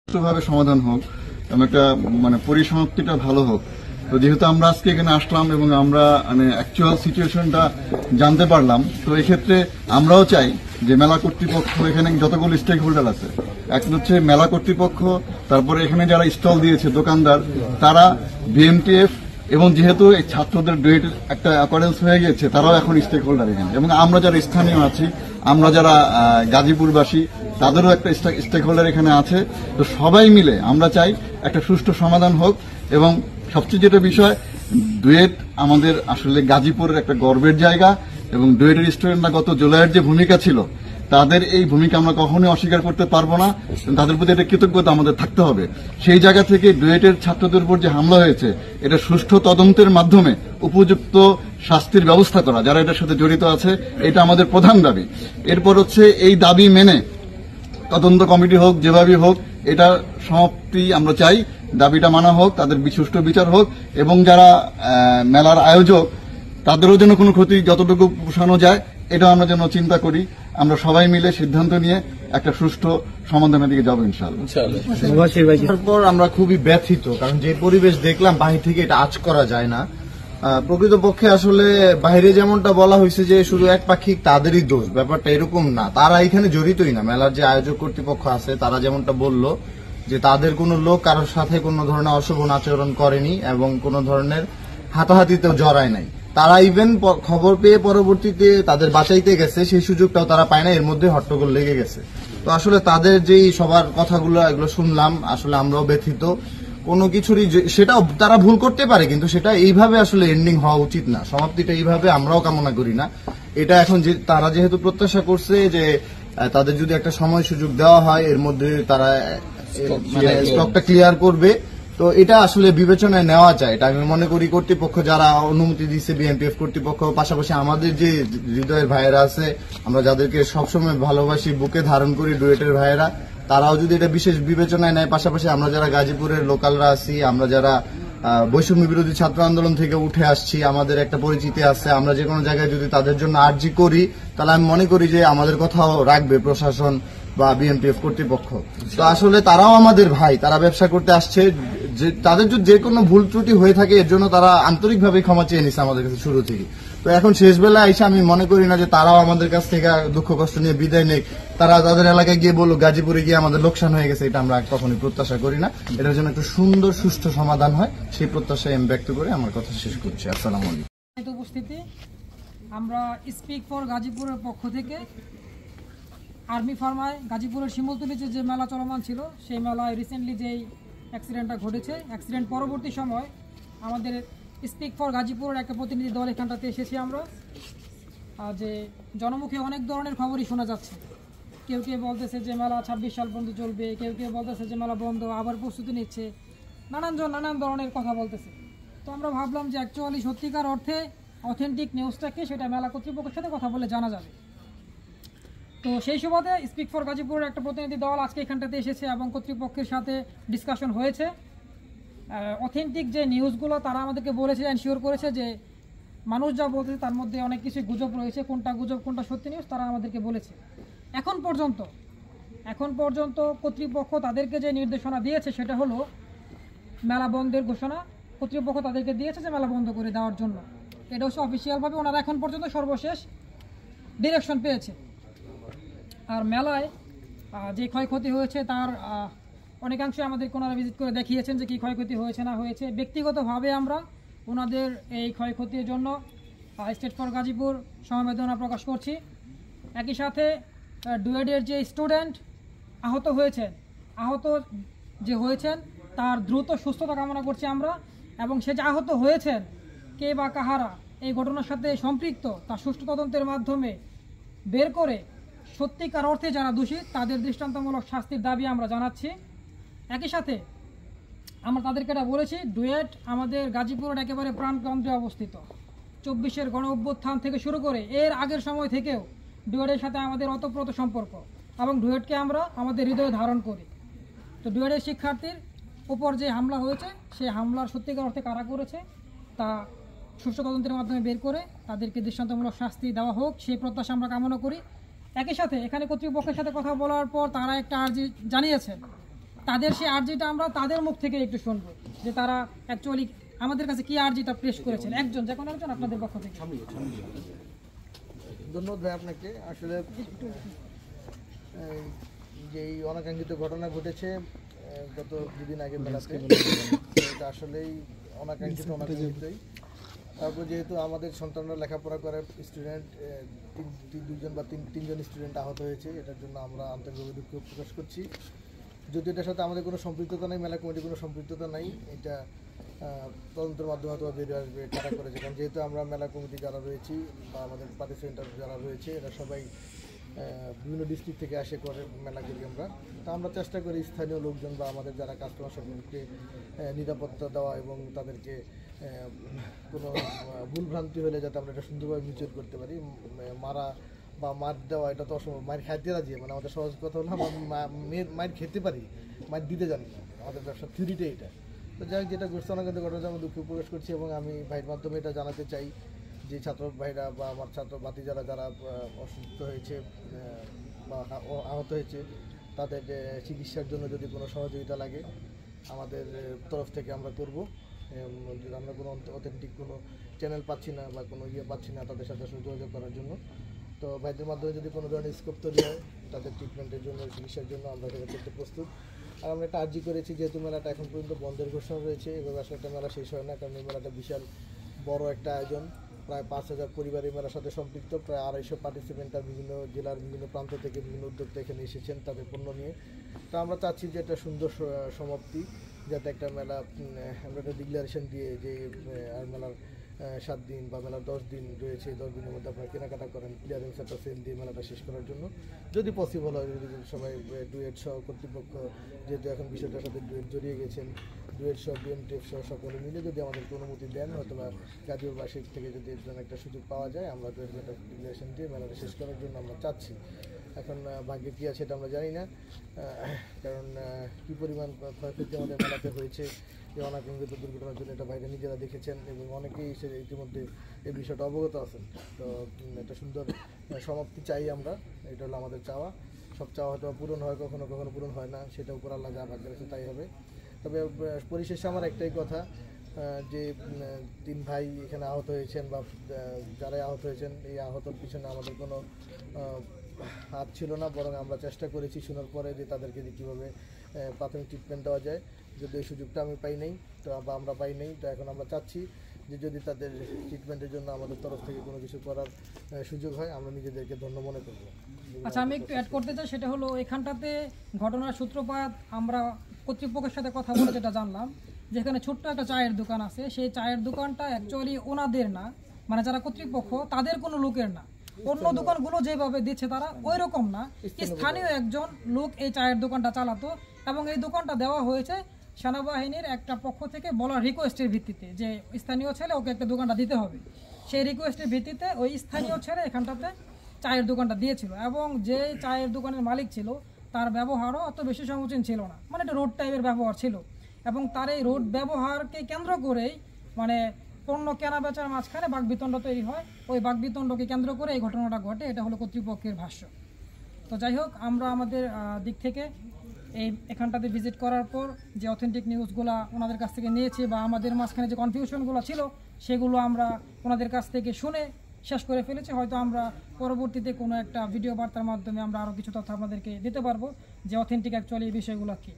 সুষ্ঠুভাবে সমাধান হোক এবং একটা পরিসমাপ্তিটা ভালো হোক। তো যেহেতু আমরা আজকে এখানে আসলাম এবং আমরা অ্যাকচুয়াল সিচুয়েশনটা জানতে পারলাম, তো এক্ষেত্রে আমরাও চাই যে মেলা কর্তৃপক্ষ, এখানে যতগুলো স্টেক হোল্ডার আছে, এখন হচ্ছে মেলা কর্তৃপক্ষ, তারপরে এখানে যারা স্টল দিয়েছে দোকানদার, তারা বিএমটিএফ, এবং যেহেতু এই ছাত্রদের ডেট একটা অ্যাকর্ডেন্স হয়ে গেছে, তারাও এখন স্টেক হোল্ডার এখানে, এবং আমরা যারা স্থানীয় আছি, আমরা যারা গাজীপুরবাসী, তাদেরও একটা স্টেক হোল্ডার এখানে আছে। তো সবাই মিলে আমরা চাই একটা সুষ্ঠু সমাধান হোক। এবং সবচেয়ে যেটা বিষয়, ডুয়েট আমাদের আসলে গাজীপুরের একটা গর্বের জায়গা, এবং ডুয়েটের স্টুডেন্টরা গত জুলাইয়ের যে ভূমিকা ছিল, তাদের এই ভূমিকা আমরা কখনোই অস্বীকার করতে পারবো না। তাদের প্রতি একটা কৃতজ্ঞতা আমাদের থাকতে হবে। সেই জায়গা থেকে ডুয়েটের ছাত্রদের উপর যে হামলা হয়েছে, এটা সুষ্ঠু তদন্তের মাধ্যমে উপযুক্ত শাস্তির ব্যবস্থা করা, যারা এটার সাথে জড়িত আছে, এটা আমাদের প্রধান দাবি। এরপর হচ্ছে এই দাবি মেনে তদন্ত কমিটি হোক, যেভাবেই হোক, এটা সমাপ্তি আমরা চাই, দাবিটা মানা হোক, তাদের সুষ্ঠু বিচার হোক, এবং যারা মেলার আয়োজক, তাদেরও যেন কোনো ক্ষতি যতটুকু পোষানো যায়, এটা আমরা যেন চিন্তা করি। আমরা সবাই মিলে সিদ্ধান্ত নিয়ে একটা সুষ্ঠু সমাধানের দিকে যাবো ইনশাআল্লাহ। তারপর আমরা খুবই ব্যথিত, কারণ যে পরিবেশ দেখলাম বাহির থেকে এটা আঁচ করা যায় না। প্রকৃতপক্ষে আসলে বাইরে যেমনটা বলা হয়েছে যে শুধু একপাক্ষিক তাদেরই দোষ, ব্যাপারটা এরকম না। তারা এখানে জড়িতই না। মেলার যে আয়োজক কর্তৃপক্ষ আছে, তারা যেমনটা বলল যে তাদের কোনো লোক কারোর সাথে কোনো ধরনের অশোভন আচরণ করেনি এবং কোনো ধরনের হাতাহাতিতেও জড়ায় নাই। তারা ইভেন খবর পেয়ে পরবর্তীতে তাদের বাঁচাইতে গেছে, সেই সুযোগটাও তারা পায় না, এর মধ্যে হট্টগোল লেগে গেছে। তো আসলে তাদের যেই সবার কথাগুলো এগুলো শুনলাম, আসলে আমরাও ব্যথিত। কোনো কিছুরই সেটাও তারা ভুল করতে পারে, কিন্তু সেটা এইভাবে আসলে এন্ডিং হওয়া উচিত না, সমাপ্তিটা এইভাবে আমরাও কামনা করি না। এটা এখন যে তারা যেহেতু প্রত্যাশা করছে যে তাদের যদি একটা সময় সুযোগ দেওয়া হয়, এর মধ্যে তারা স্টকটা ক্লিয়ার করবে, তো এটা আসলে বিবেচনায় নেওয়া যায়। এটা আমি মনে করি কর্তৃপক্ষ যারা অনুমতি দিচ্ছে, বিএমপিএফ কর্তৃপক্ষ, পাশাপাশি আমাদের যে হৃদয়ের ভাইয়েরা আছে, আমরা যাদেরকে সবসময় ভালোবাসি, বুকে ধারণ করি, ডুয়েটের ভাইয়েরা, তারাও যদি এটা বিশেষ বিবেচনায় নেয়, পাশাপাশি আমরা যারা গাজীপুরের লোকালরা আছি, আমরা যারা বৈষম্য বিরোধী ছাত্র আন্দোলন থেকে উঠে আসছি, আমাদের একটা পরিচিতি আছে, আমরা যে কোনো জায়গায় যদি তাদের জন্য আর্জি করি, তাহলে আমি মনে করি যে আমাদের কথাও রাখবে প্রশাসন বা বিএমপিএফ কর্তৃপক্ষ। তো আসলে তারাও আমাদের ভাই, তারা ব্যবসা করতে আসছে, যে তাদের যদি যে কোনো ভুল ত্রুটি হয়ে থাকে, এর জন্য তারা আন্তরিকভাবে ক্ষমা চেয়ে নিচ্ছে আমাদের কাছে শুরু থেকে। তো এখন শেষ বেলায় এসে আমি মনে করি না যে তারাও আমাদের কাছ থেকে দুঃখ কষ্ট নিয়ে বিদায় নেই। তারা তাদের এলাকায় গিয়ে বলুক গাজীপুরে গিয়ে আমাদের লোকসান হয়ে গেছে, এটা আমরা কখনোই প্রত্যাশা করি না। এটার জন্য একটা সুন্দর সুষ্ঠু সমাধান হয়, সেই প্রত্যাশায় আমি ব্যক্ত করে আমার কথা শেষ করছি। আসসালামু আলাইকুম। উপস্থিতি, আমরা স্পিক ফর গাজীপুরের পক্ষ থেকে আর্মি ফার্মায় গাজীপুরের শিমুলতলিতে যে মেলা চলমান ছিল, সেই মেলায় রিসেন্টলি যেই অ্যাক্সিডেন্টটা ঘটেছে, অ্যাক্সিডেন্ট পরবর্তী সময় আমাদের স্পিক ফর গাজীপুরের একটা প্রতিনিধি দল এখানটাতে এসেছি আমরা। যে জনমুখে অনেক ধরনের খবরই শোনা যাচ্ছে। কেউ কেউ বলতেছে যে মেলা 26 সাল পর্যন্ত চলবে, কেউ কেউ বলতেছে যে মেলা বন্ধ, আবার প্রস্তুতি নিচ্ছে, নানান ধরনের কথা বলতেছে। তো আমরা ভাবলাম যে অ্যাকচুয়ালি সত্যিকার অর্থে অথেন্টিক নিউজটাকে সেটা মেলা কর্তৃপক্ষের সাথে কথা বলে জানা যাবে। তো সেই সুবাদে স্পিক ফর গাজীপুরের একটা প্রতিনিধি দল আজকে এখানটাতে এসেছে এবং কর্তৃপক্ষের সাথে ডিসকাশন হয়েছে। অথেন্টিক যে নিউজগুলো তারা আমাদেরকে বলেছে, এনশিওর করেছে যে মানুষ যা বলতেছে তার মধ্যে অনেক কিছুই গুজব রয়েছে, কোনটা গুজব কোনটা সত্যি নিউজ তারা আমাদেরকে বলেছে। এখন পর্যন্ত কর্তৃপক্ষ তাদেরকে যে নির্দেশনা দিয়েছে সেটা হলো মেলা বন্ধের ঘোষণা কর্তৃপক্ষ তাদেরকে দিয়েছে যে মেলা বন্ধ করে দেওয়ার জন্য। এটা হচ্ছে অফিসিয়ালভাবে ওনারা এখন পর্যন্ত সর্বশেষ ডিরেকশন পেয়েছে। আর মেলায় যে ক্ষয়ক্ষতি হয়েছে তার অনেকাংশে আমাদেরকে ওনারা ভিজিট করে দেখিয়েছেন যে কী ক্ষয়ক্ষতি হয়েছে না হয়েছে। ব্যক্তিগতভাবে আমরা ওনাদের এই ক্ষয়ক্ষতির জন্য স্টেট ফর গাজীপুর সমবেদনা প্রকাশ করছি। একই সাথে ডুয়েটের যে স্টুডেন্ট আহত হয়েছেন তার দ্রুত সুস্থতা কামনা করছি আমরা, এবং সে যে আহত হয়েছেন কে বা কাহারা এই ঘটনার সাথে সম্পৃক্ত তার সুষ্ঠু তদন্তের মাধ্যমে বের করে সত্যিকার অর্থে যারা দোষী তাদের দৃষ্টান্তমূলক শাস্তির দাবি আমরা জানাচ্ছি। একই সাথে আমরা তাদেরকে এটা বলেছি, ডুয়েট আমাদের গাজীপুরের একেবারে প্রাণকেন্দ্রে অবস্থিত। 24-এর গণ অভ্যুত্থান থেকে শুরু করে এর আগের সময় থেকেও ডুয়েটের সাথে আমাদের ওতপ্রোত সম্পর্ক, এবং ডুয়েটকে আমরা আমাদের হৃদয়ে ধারণ করি। তো ডুয়েটের শিক্ষার্থীর উপর যে হামলা হয়েছে, সেই হামলার সত্যিকার অর্থে কারা করেছে তা সুষ্ঠু তদন্তের মাধ্যমে বের করে তাদেরকে দৃষ্টান্তমূলক শাস্তি দেওয়া হোক, সেই প্রত্যাশা আমরা কামনা করি। একই সাথে এখানে কর্তৃপক্ষের সাথে কথা বলার পর তারা একটা আর্জি জানিয়েছে তাদের সেই আর্জিটা আমরা তাদের মুখ থেকে একটু শুনবো, যে তারা অ্যাকচুয়ালি আমাদের কাছে কি আর্জিটা পেশ করেছেন। একজন, যে কোনো একজন আপনাদের পক্ষ থেকে। ধন্যবাদ ভাই আপনাকে। আসলে যে এই অনাকাঙ্ক্ষিত ঘটনা ঘটেছে গত দুদিন আগে মেলাতে, এটা আসলেই অনাকাঙ্ক্ষিতই। তারপর যেহেতু আমাদের সন্তানরা লেখাপড়া করে, স্টুডেন্ট দুজন বা তিনজন স্টুডেন্ট আহত হয়েছে, এটার জন্য আমরা আন্তরিকভাবে দুঃখ প্রকাশ করছি। যদি এটার সাথে আমাদের কোনো সম্পৃক্ততা নেই, মেলা কমিটির কোনো সম্পৃক্ততা নাই, এটা তদন্তের মাধ্যমে হয়তো বেরিয়ে আসবে কারা করেছে। কারণ যেহেতু আমরা মেলা কমিটি যারা রয়েছি বা আমাদের পার্টিসিপেন্ট যারা রয়েছে, এরা সবাই বিভিন্ন ডিস্ট্রিক্ট থেকে আসে করে মেলা করি আমরা। তা আমরা চেষ্টা করি স্থানীয় লোকজন বা আমাদের যারা কাস্টমার সকলকে নিরাপত্তা দেওয়া এবং তাদেরকে কোনো ভুলভ্রান্তি হলে যাতে আমরা এটা সুন্দরভাবে মিউচুয়াল করতে পারি। মারা বা মার দেওয়া এটা তো অসম্ভব, মায়ের খাইতে রাজি, মানে আমাদের সহজ কথা হলো আমরা মায়ের খেতে পারি, মায়ের দিতে জানি না, আমাদের ব্যবসার থিওরিটাই এটা। তো যাই হোক, যেটা ঘটছে অনাকাঙ্ক্ষিত ঘটনা আমি দুঃখ প্রকাশ করছি এবং আমি ভাইয়ের মাধ্যমে এটা জানাতে চাই যে ছাত্র ভাইরা বা আমার ছাত্র বাতি যারা অসুস্থ হয়েছে বা আহত হয়েছে, তাদের চিকিৎসার জন্য যদি কোনো সহযোগিতা লাগে আমাদের তরফ থেকে আমরা করব। যদি আমরা কোনো অথেন্টিক কোনো চ্যানেল পাচ্ছি না বা কোনো পাচ্ছি না তাদের সাথে যোগাযোগ করার জন্য, তো ভাইদের মাধ্যমে যদি কোনো ধরনের স্কোপ তৈরি হয় তাদের ট্রিটমেন্টের জন্য, চিকিৎসার জন্য আমরা সেটা করতে প্রস্তুত। আর আমরা একটা আর্জি করেছি, যেহেতু মেলাটা এখন পর্যন্ত বন্ধের ঘোষণা রয়েছে, এভাবে আসলে একটা মেলা শেষ হয় না, কারণ এই মেলাটা বিশাল বড় একটা আয়োজন। প্রায় 5,000 পরিবার এই মেলার সাথে সম্পৃক্ত, প্রায় 250 পার্টিসিপেন্টার বিভিন্ন জেলার বিভিন্ন প্রান্ত থেকে বিভিন্ন উদ্যোক্তা এখানে এসেছেন তাদের পণ্য নিয়ে। তো আমরা চাচ্ছি যে একটা সুন্দর সমাপ্তি, যাতে একটা মেলা আমরা একটা ডিক্লারেশন দিয়ে যে আর মেলার 7 দিন বা মেলার 10 দিন রয়েছে, 10 দিনের মধ্যে আপনারা কেনাকাটা করেন, ক্লিয়ারেন্স একটা সেল দিয়ে মেলাটা শেষ করার জন্য যদি পসিবল হয়। যদি সবাই ডুয়েট সহ কর্তৃপক্ষ, যেহেতু এখন বিষয়টার সাথে ডুয়েট জড়িয়ে গেছেন, ডুয়েট সহ বিএমটিএফ সহ সকলে মিলে যদি আমাদের অনুমতি দেন, অথবা গাজীপুরবাসীর থেকে যদি এর জন্য একটা সুযোগ পাওয়া যায়, আমরা ডুয়েট একটা ডিক্লারেশন দিয়ে মেলাটা শেষ করার জন্য আমরা চাচ্ছি। এখন ভাগ্যে কী আছে এটা আমরা জানি না, কারণ কী পরিমাণ ক্ষয়ক্ষতি আমাদের মেলাতে হয়েছে এই অনাকাঙ্ক্ষিত দুর্ঘটনার জন্য, এটা বাইরে নিজেরা দেখেছেন এবং অনেকেই ইতিমধ্যে এই বিষয়টা অবগত আছেন। তো একটা সুন্দর সমাপ্তি চাই আমরা, এটা হলো আমাদের চাওয়া। সব চাওয়া হয়তো পূরণ হয়, কখনো কখনো পূরণ হয় না, সেটা উপর আল্লাহ যা ভাগ্যে রয়েছে তাই হবে। তবে পরিশেষে আমার একটাই কথা, যে 3 ভাই এখানে আহত হয়েছেন বা যারাই আহত হয়েছেন, এই আহতর পিছনে আমাদের কোনো হাত ছিল না, বরং আমরা চেষ্টা করেছি শোনার পরে যে তাদেরকে কীভাবে প্রাথমিক ট্রিটমেন্ট দেওয়া যায়। যদি এই সুযোগটা আমি পাই নাই তো বা আমরা পাই নাই, তো এখন আমরা চাচ্ছি যে যদি তাদের ট্রিটমেন্টের জন্য আমাদের তরফ থেকে কোনো কিছু করার সুযোগ হয়, আমরা নিজেদেরকে ধন্য মনে করব। আচ্ছা, আমি একটু অ্যাড করতে চাই, সেটা হলো এখানটাতে ঘটনার সূত্রপাত আমরা কর্তৃপক্ষের সাথে কথা বলে যেটা জানলাম, যেখানে ছোট্ট একটা চায়ের দোকান আছে, সেই চায়ের দোকানটা অ্যাকচুয়ালি ওনাদের না, মানে যারা কর্তৃপক্ষ তাদের কোনো লোকের না। অন্য দোকানগুলো যেভাবে দিচ্ছে তারা ওই রকম না, স্থানীয় একজন লোক এই চায়ের দোকানটা চালাতো এবং এই দোকানটা দেওয়া হয়েছে সেনাবাহিনীর একটা পক্ষ থেকে বলা রিকোয়েস্টের ভিত্তিতে, যে স্থানীয় ছেলে ওকে একটা দোকানটা দিতে হবে। সেই রিকোয়েস্টের ভিত্তিতে ওই স্থানীয় ছেলে এখানটাতে চায়ের দোকানটা দিয়েছিল এবং যে চায়ের দোকানের মালিক ছিল তার ব্যবহারও অত বেশি সমীচীন ছিল না, মানে একটা রোড টাইপের ব্যবহার ছিল এবং তার এই রোড ব্যবহারকে কেন্দ্র করেই মানে পণ্য কেনা বেচার মাঝখানে বাকবিতণ্ড তৈরি হয়। ওই বাকবিতণ্ডকে কেন্দ্র করে এই ঘটনাটা ঘটে, এটা হলো কর্তৃপক্ষের ভাষ্য। তো যাই হোক, আমরা আমাদের দিক থেকে এখানটাতে ভিজিট করার পর যে অথেন্টিক নিউজগুলো ওনাদের কাছ থেকে নিয়েছি বা আমাদের মাঝখানে যে কনফিউশনগুলো ছিল সেগুলো আমরা ওনাদের কাছ থেকে শুনে শেষ করে ফেলেছি। হয়তো আমরা পরবর্তীতে কোনো একটা ভিডিও বার্তার মাধ্যমে আমরা আরও কিছু তথ্য আপনাদেরকে দিতে পারবো যে অথেন্টিক অ্যাকচুয়ালি এই বিষয়গুলো কী।